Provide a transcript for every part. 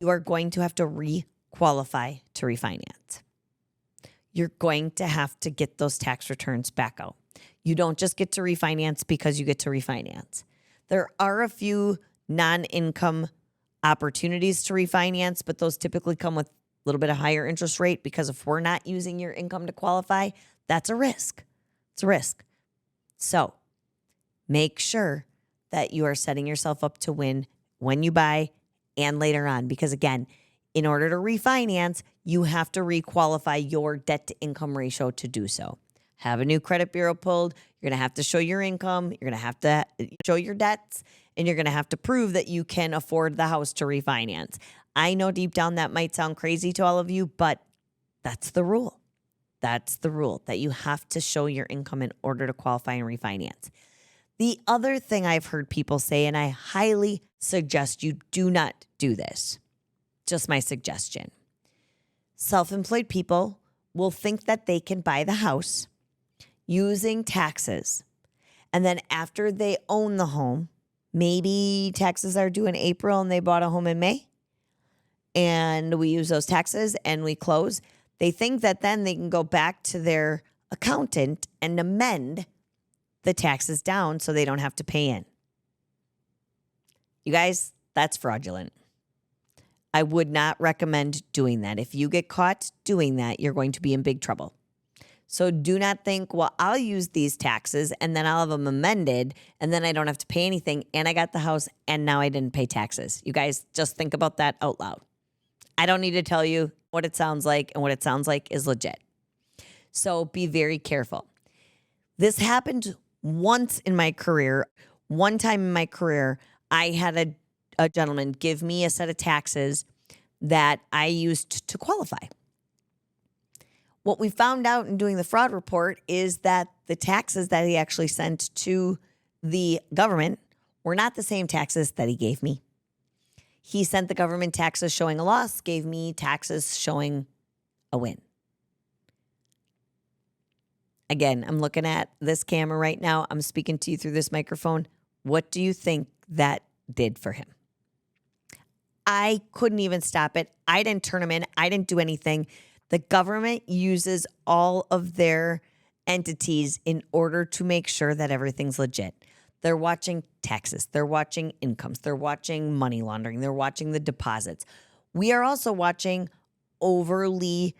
you are going to have to re-qualify to refinance. You're going to have to get those tax returns back out. You don't just get to refinance because you get to refinance. There are a few non-income opportunities to refinance, but those typically come with a little bit of higher interest rate because if we're not using your income to qualify, that's a risk. It's a risk. So make sure that you are setting yourself up to win when you buy and later on. Because again, in order to refinance, you have to requalify your debt to income ratio to do so. Have a new credit bureau pulled. You're going to have to show your income. You're going to have to show your debts, and you're going to have to prove that you can afford the house to refinance. I know deep down that might sound crazy to all of you, but that's the rule. That's the rule, that you have to show your income in order to qualify and refinance. The other thing I've heard people say, and I highly suggest you do not do this, just my suggestion. Self-employed people will think that they can buy the house using taxes. And then after they own the home, maybe taxes are due in April and they bought a home in May, and we use those taxes and we close. They think that then they can go back to their accountant and amend the taxes down so they don't have to pay in. You guys, that's fraudulent. I would not recommend doing that. If you get caught doing that, you're going to be in big trouble. So do not think, well, I'll use these taxes and then I'll have them amended and then I don't have to pay anything and I got the house and now I didn't pay taxes. You guys just think about that out loud. I don't need to tell you what it sounds like, and what it sounds like is legit. So be very careful. This happened once in my career. One time in my career, I had a gentleman give me a set of taxes that I used to qualify. What we found out in doing the fraud report is that the taxes that he actually sent to the government were not the same taxes that he gave me. He sent the government taxes showing a loss, gave me taxes showing a win. Again, I'm looking at this camera right now. I'm speaking to you through this microphone. What do you think that did for him? I couldn't even stop it. I didn't turn him in. I didn't do anything. The government uses all of their entities in order to make sure that everything's legit. They're watching taxes. They're watching incomes. They're watching money laundering. They're watching the deposits. We are also watching overly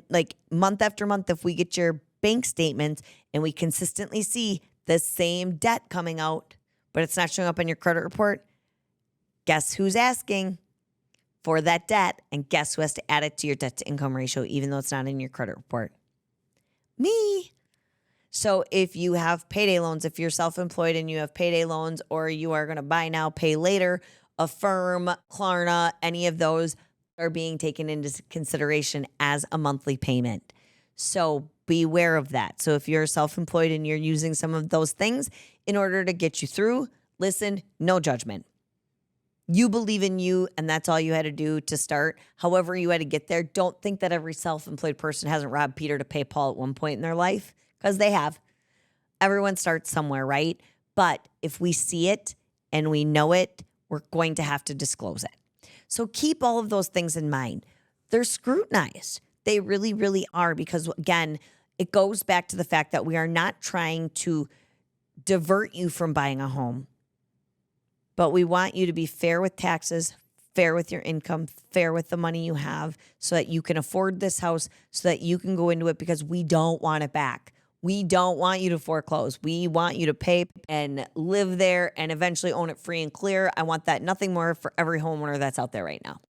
like month after month, if we get your bank statements and we consistently see the same debt coming out, but it's not showing up on your credit report, guess who's asking for that debt, and guess who has to add it to your debt to income ratio even though it's not in your credit report? Me. So if you have payday loans, if you're self-employed and you have payday loans, or you are going to buy now, pay later, Affirm, Klarna, any of those are being taken into consideration as a monthly payment. So beware of that. So if you're self-employed and you're using some of those things in order to get you through, listen, no judgment. You believe in you, and that's all you had to do to start. However you had to get there. Don't think that every self-employed person hasn't robbed Peter to pay Paul at one point in their life, because they have. Everyone starts somewhere, right? But if we see it and we know it, we're going to have to disclose it. So keep all of those things in mind. They're scrutinized. They really, really are, because again, it goes back to the fact that we are not trying to divert you from buying a home, but we want you to be fair with taxes, fair with your income, fair with the money you have, so that you can afford this house, so that you can go into it, because we don't want it back. We don't want you to foreclose. We want you to pay and live there and eventually own it free and clear. I want that nothing more for every homeowner that's out there right now.